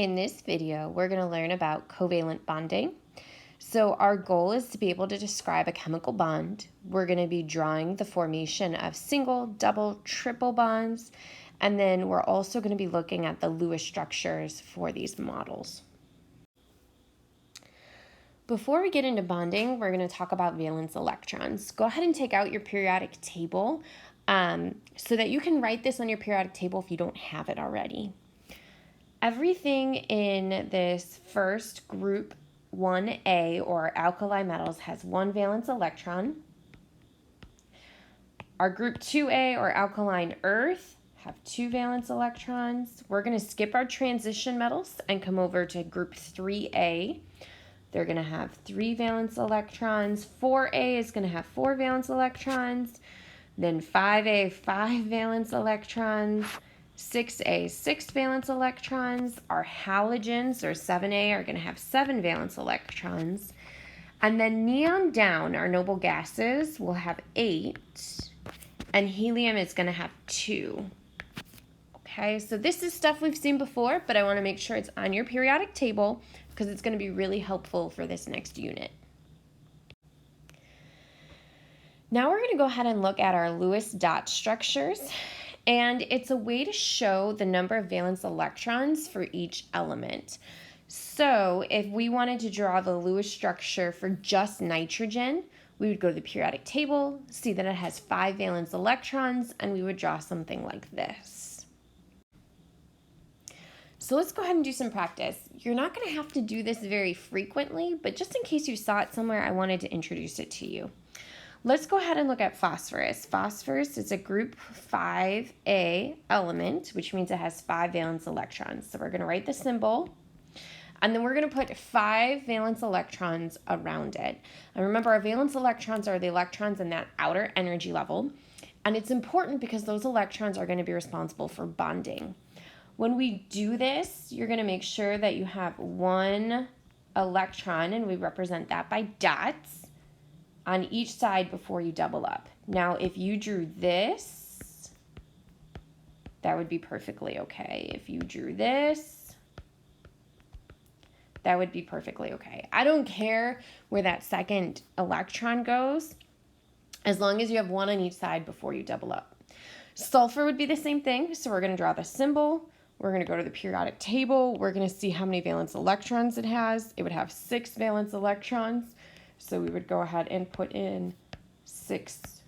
In this video, we're going to learn about covalent bonding. So our goal is to be able to describe a chemical bond. We're going to be drawing the formation of single, double, triple bonds, and then we're also going to be looking at the Lewis structures for these models. Before we get into bonding, we're going to talk about valence electrons. Go ahead and take out your periodic table so that you can write this on your periodic table if you don't have it already. Everything in this first group 1A or alkali metals has one valence electron. Our group 2A or alkaline earth have two valence electrons. We're going to skip our transition metals and come over to group 3A. They're going to have three valence electrons. 4A is going to have four valence electrons. Then 5A, five valence electrons. 6A, six valence electrons. Our halogens, or 7A, are going to have seven valence electrons. And then neon down, our noble gases, will have 8. And helium is going to have 2. Okay, so this is stuff we've seen before, but I want to make sure it's on your periodic table because it's going to be really helpful for this next unit. Now we're going to go ahead and look at our Lewis dot structures. And it's a way to show the number of valence electrons for each element. So if we wanted to draw the Lewis structure for just nitrogen, we would go to the periodic table, see that it has 5 valence electrons, and we would draw something like this. So let's go ahead and do some practice. You're not going to have to do this very frequently, but just in case you saw it somewhere, I wanted to introduce it to you. Let's go ahead and look at phosphorus. Phosphorus is a group 5A element, which means it has 5 valence electrons. So we're going to write the symbol, and then we're going to put 5 valence electrons around it. And remember, our valence electrons are the electrons in that outer energy level, and it's important because those electrons are going to be responsible for bonding. When we do this, you're going to make sure that you have one electron, and we represent that by dots on each side before you double up. Now, if you drew this, that would be perfectly okay. If you drew this, that would be perfectly okay. I don't care where that second electron goes, as long as you have one on each side before you double up. Sulfur would be the same thing, so we're going to draw the symbol. We're going to go to the periodic table. We're going to see how many valence electrons it has. It would have 6 valence electrons. So we would go ahead and put in 6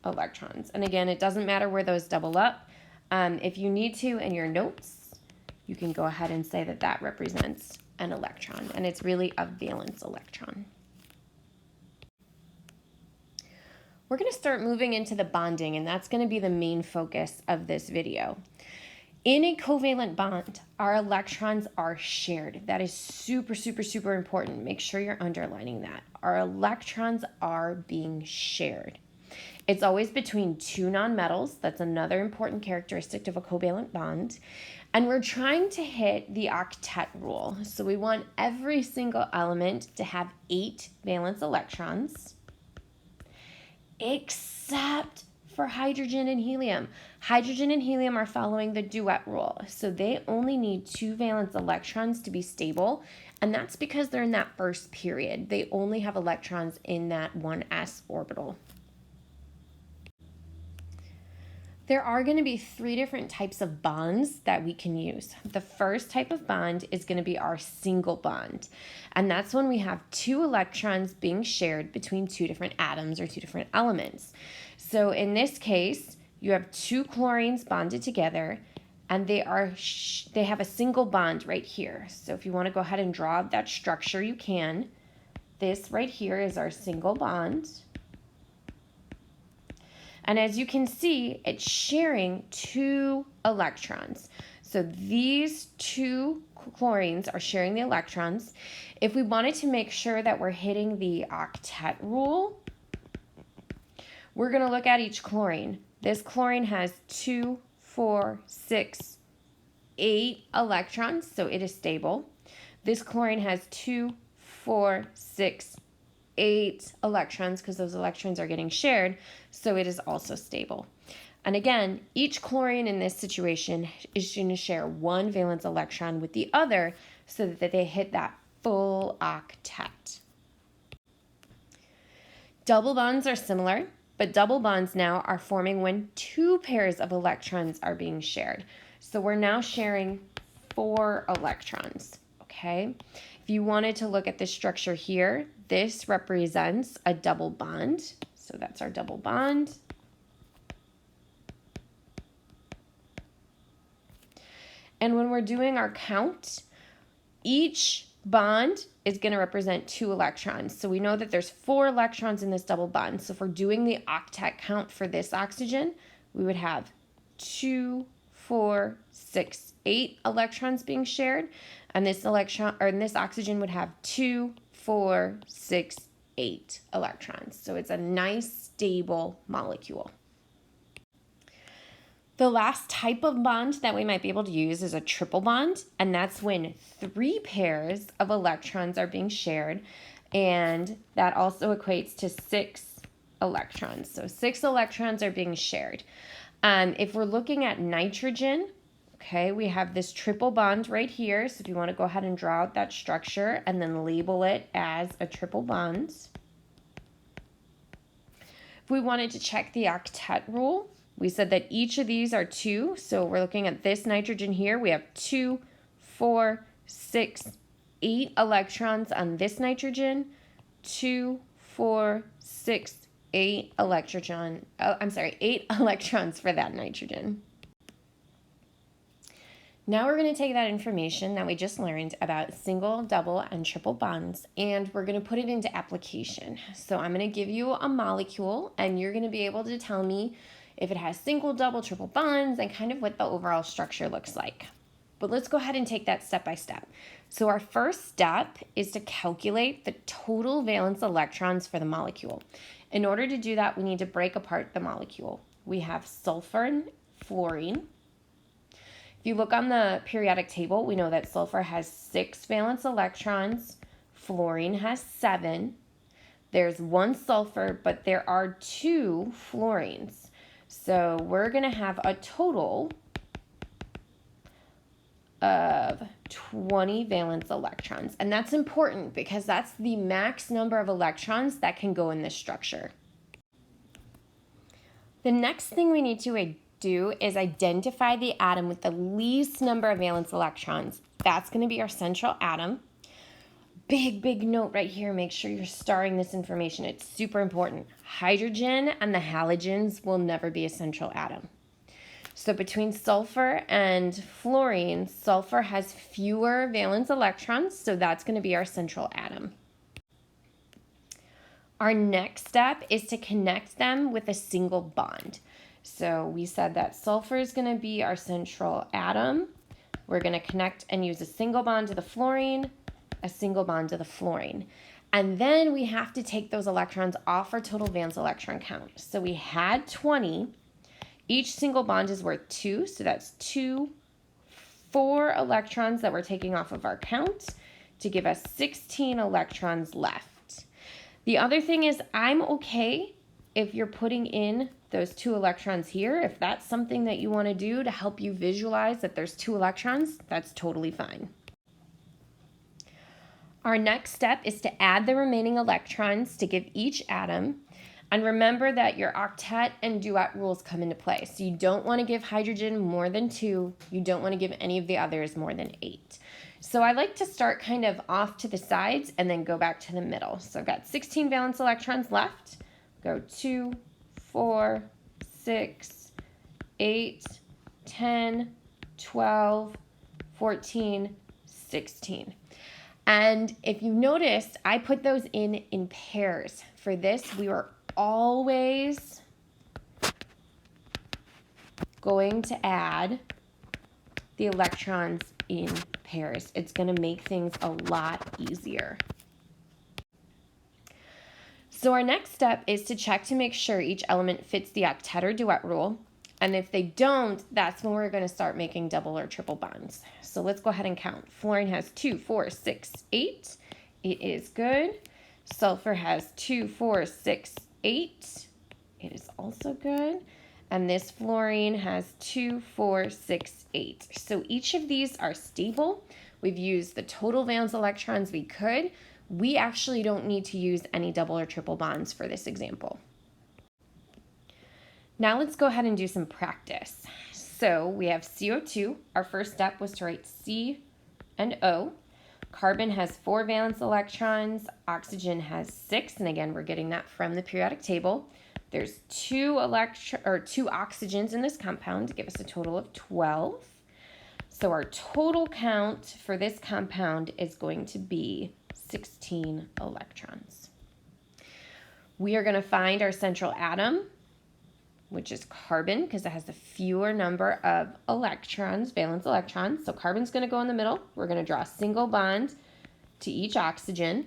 electrons. And again, it doesn't matter where those double up. If you need to in your notes, you can go ahead and say that that represents an electron. And it's really a valence electron. We're going to start moving into the bonding, and that's going to be the main focus of this video. In a covalent bond, our electrons are shared. That is super, super, super important. Make sure you're underlining that. Our electrons are being shared. It's always between two nonmetals. That's another important characteristic of a covalent bond. And we're trying to hit the octet rule. So we want every single element to have 8 valence electrons, except for hydrogen and helium. Hydrogen and helium are following the duet rule, so they only need 2 valence electrons to be stable, and that's because they're in that first period. They only have electrons in that 1s orbital. There are going to be 3 different types of bonds that we can use. The first type of bond is going to be our single bond, and that's when we have 2 electrons being shared between 2 different atoms or 2 different elements. So in this case, you have 2 chlorines bonded together, and they have a single bond right here. So if you want to go ahead and draw that structure, you can. This right here is our single bond. And as you can see, it's sharing 2 electrons. So these 2 chlorines are sharing the electrons. If we wanted to make sure that we're hitting the octet rule, we're going to look at each chlorine. This chlorine has 2, 4, 6, 8 electrons, so it is stable. This chlorine has 2, 4, 6, 8 electrons because those electrons are getting shared, so it is also stable. And again, each chlorine in this situation is going to share one valence electron with the other so that they hit that full octet. Double bonds are similar, but double bonds now are forming when two pairs of electrons are being shared. So we're now sharing 4 electrons, okay? If you wanted to look at this structure here, this represents a double bond. So that's our double bond. And when we're doing our count, each bond is going to represent 2 electrons. So we know that there's 4 electrons in this double bond. So if we're doing the octet count for this oxygen, we would have 2, 4, 6, 8 electrons being shared. And this oxygen would have 2, 4, 6, 8 electrons. So it's a nice stable molecule. The last type of bond that we might be able to use is a triple bond, and that's when 3 pairs of electrons are being shared, and that also equates to 6 electrons. So 6 electrons are being shared. If we're looking at nitrogen, okay, we have this triple bond right here. So if you want to go ahead and draw out that structure and then label it as a triple bond. If we wanted to check the octet rule, we said that each of these are 2. So we're looking at this nitrogen here. We have 2, 4, 6, 8 electrons on this nitrogen. 2, 4, 6, 8 electrons for that nitrogen. Now we're going to take that information that we just learned about single, double, and triple bonds, and we're going to put it into application. So I'm going to give you a molecule, and you're going to be able to tell me if it has single, double, triple bonds, and kind of what the overall structure looks like. But let's go ahead and take that step by step. So our first step is to calculate the total valence electrons for the molecule. In order to do that, we need to break apart the molecule. We have sulfur and fluorine. If you look on the periodic table, we know that sulfur has 6 valence electrons, fluorine has 7. There's 1 sulfur, but there are 2 fluorines. So we're going to have a total of 20 valence electrons. And that's important because that's the max number of electrons that can go in this structure. The next thing we need to do is identify the atom with the least number of valence electrons. That's going to be our central atom. Big note right here. Make sure you're starring this information. It's super important. Hydrogen and the halogens will never be a central atom. So between sulfur and fluorine, sulfur has fewer valence electrons, so that's going to be our central atom. Our next step is to connect them with a single bond. So we said that sulfur is going to be our central atom. We're going to connect and use a single bond to the fluorine, a single bond to the fluorine. And then we have to take those electrons off our total valence electron count. So we had 20. Each single bond is worth 2, so that's 4 electrons that we're taking off of our count to give us 16 electrons left. The other thing is I'm okay if you're putting in those 2 electrons here. If that's something that you want to do to help you visualize that there's 2 electrons, that's totally fine. Our next step is to add the remaining electrons to give each atom. And remember that your octet and duet rules come into play. So you don't want to give hydrogen more than 2. You don't want to give any of the others more than 8. So I like to start kind of off to the sides and then go back to the middle. So I've got 16 valence electrons left. Go 2, 4, 6, 8, 10, 12, 14, 16. And if you noticed, I put those in pairs. For this, we were always going to add the electrons in pairs. It's going to make things a lot easier. So our next step is to check to make sure each element fits the octet or duet rule. And if they don't, that's when we're going to start making double or triple bonds. So let's go ahead and count. Fluorine has 2, 4, 6, 8. It is good. Sulfur has 2, 4, 6, 8. It is also good. and this fluorine has 2, 4, 6, 8. So each of these are stable. We've used the total valence electrons we could. We actually don't need to use any double or triple bonds for this example. Now let's go ahead and do some practice. So we have CO2. Our first step was to write C and O. Carbon has 4 valence electrons. Oxygen has 6, and again, we're getting that from the periodic table. There's 2 oxygens in this compound to give us a total of 12. So our total count for this compound is going to be 16 electrons. We are going to find our central atom, which is carbon, because it has the fewer number of electrons, valence electrons. So carbon's going to go in the middle. We're going to draw a single bond to each oxygen.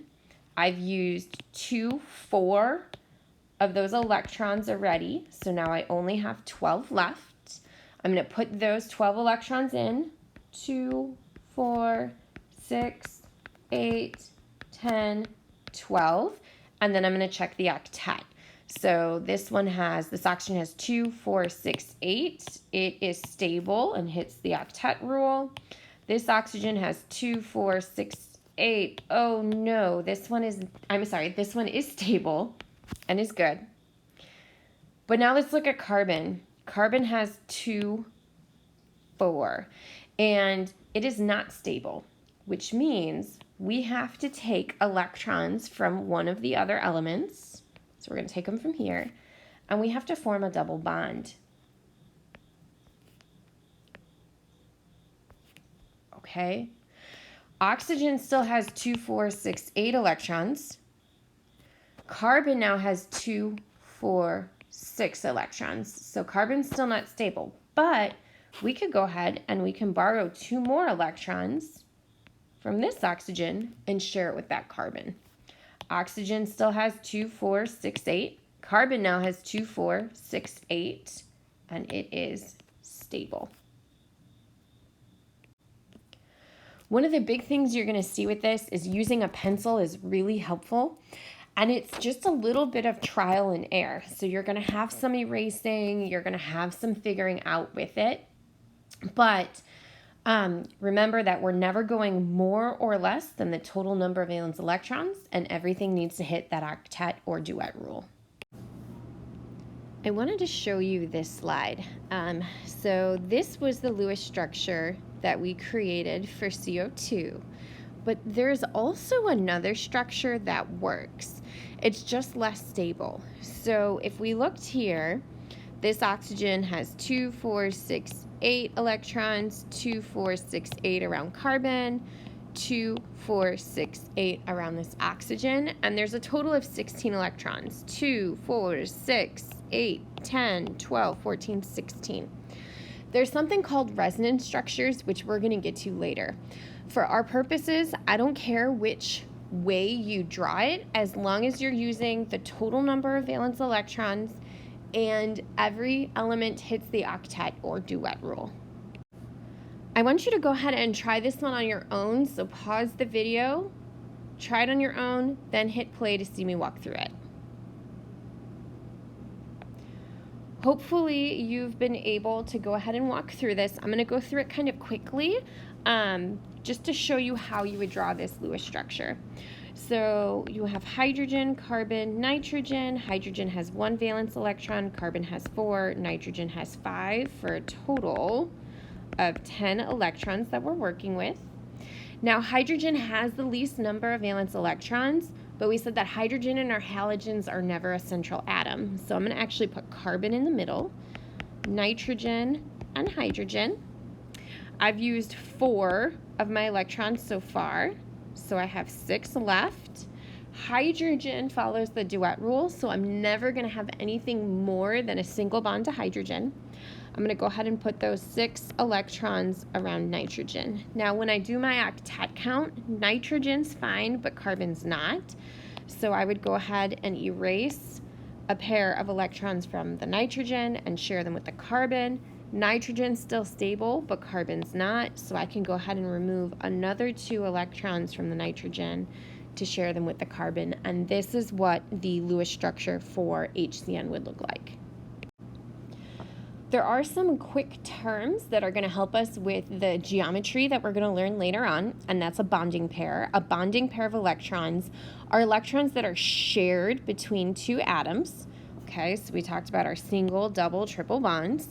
I've used 2, 4 of those electrons already, so now I only have 12 left. I'm going to put those 12 electrons in. 2, 4, 6, 8, 10, 12, and then I'm going to check the octet. So this oxygen has 2, 4, 6, 8. It is stable and hits the octet rule. This oxygen has 2, 4, 6, 8. Oh no, this one is stable and is good. But now let's look at carbon. Carbon has 2, 4, and it is not stable, which means we have to take electrons from one of the other elements. So we're going to take them from here, and we have to form a double bond. Okay. Oxygen still has 2, 4, 6, 8 electrons. Carbon now has 2, 4, 6 electrons. So carbon's still not stable, but we could go ahead and we can borrow 2 more electrons from this oxygen and share it with that carbon. Oxygen still has 2, 4, 6, 8. Carbon now has 2, 4, 6, 8, and it is stable. One of the big things you're going to see with this is using a pencil is really helpful, and it's just a little bit of trial and error. So you're going to have some erasing, you're going to have some figuring out with it, but remember that we're never going more or less than the total number of valence electrons, and everything needs to hit that octet or duet rule. I wanted to show you this slide. So this was the Lewis structure that we created for CO2, but there's also another structure that works. It's just less stable. So if we looked here, this oxygen has 2, 4, 6, 8 electrons, 2, 4, 6, 8 around carbon, 2, 4, 6, 8 around this oxygen, and there's a total of 16 electrons. 2, 4, 6, 8, 10, 12, 14, 16. There's something called resonance structures, which we're going to get to later. For our purposes, I don't care which way you draw it, as long as you're using the total number of valence electrons and every element hits the octet or duet rule. I want you to go ahead and try this one on your own, so pause the video, try it on your own, then hit play to see me walk through it. Hopefully you've been able to go ahead and walk through this. I'm going to go through it kind of quickly just to show you how you would draw this Lewis structure. So you have hydrogen, carbon, nitrogen. Hydrogen has 1 valence electron, carbon has 4, nitrogen has 5, for a total of 10 electrons that we're working with. Now hydrogen has the least number of valence electrons, but we said that hydrogen and our halogens are never a central atom. So I'm going to actually put carbon in the middle, nitrogen, and hydrogen. I've used 4 of my electrons so far, so I have 6 left. Hydrogen follows the duet rule, so I'm never going to have anything more than a single bond to hydrogen. I'm going to go ahead and put those 6 electrons around nitrogen. Now when I do my octet count, nitrogen's fine, but carbon's not. So I would go ahead and erase a pair of electrons from the nitrogen and share them with the carbon. Nitrogen's still stable, but carbon's not, so I can go ahead and remove another 2 electrons from the nitrogen to share them with the carbon, and this is what the Lewis structure for HCN would look like. There are some quick terms that are going to help us with the geometry that we're going to learn later on, and that's a bonding pair. A bonding pair of electrons are electrons that are shared between two atoms. Okay, so we talked about our single, double, triple bonds.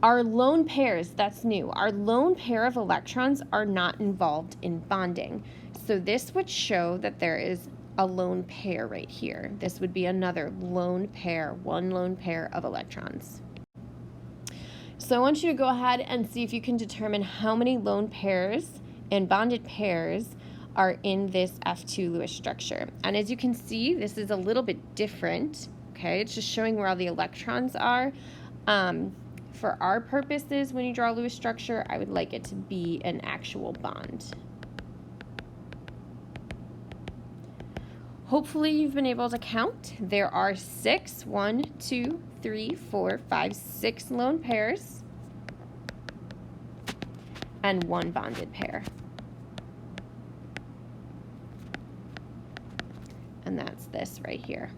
Our lone pairs, that's new. Our lone pair of electrons are not involved in bonding. So this would show that there is a lone pair right here. This would be another lone pair, one lone pair of electrons. So I want you to go ahead and see if you can determine how many lone pairs and bonded pairs are in this F2 Lewis structure. And as you can see, this is a little bit different. Okay, it's just showing where all the electrons are. For our purposes, when you draw a Lewis structure, I would like it to be an actual bond. Hopefully you've been able to count. There are 6 lone pairs and 1 bonded pair. And that's this right here.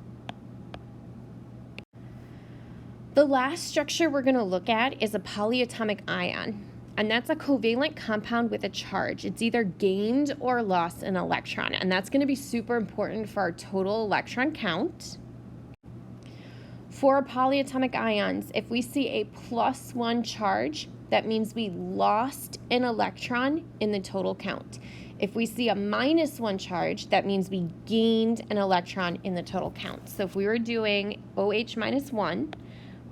The last structure we're going to look at is a polyatomic ion, and that's a covalent compound with a charge. It's either gained or lost an electron, and that's going to be super important for our total electron count. For polyatomic ions, if we see a +1 charge, that means we lost an electron in the total count. If we see a -1 charge, that means we gained an electron in the total count. So if we were doing OH -1,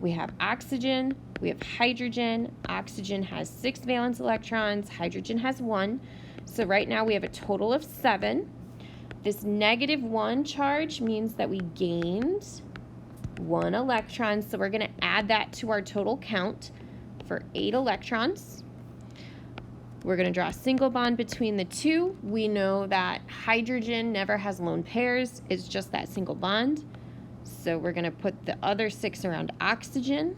we have oxygen, we have hydrogen. Oxygen has 6 valence electrons, hydrogen has 1. So right now we have a total of 7. This -1 charge means that we gained 1 electron, so we're going to add that to our total count for 8 electrons. We're going to draw a single bond between the two. We know that hydrogen never has lone pairs, it's just that single bond. So we're going to put the other 6 around oxygen.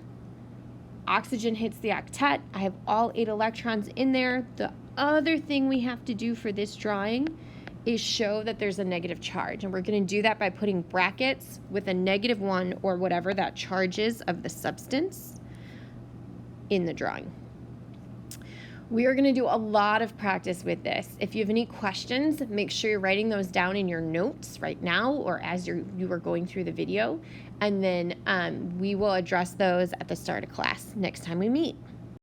Oxygen hits the octet. I have all 8 electrons in there. The other thing we have to do for this drawing is show that there's a negative charge. And we're going to do that by putting brackets with a -1 or whatever that charge is of the substance in the drawing. We are going to do a lot of practice with this. If you have any questions, make sure you're writing those down in your notes right now or as you are going through the video, and then we will address those at the start of class next time we meet.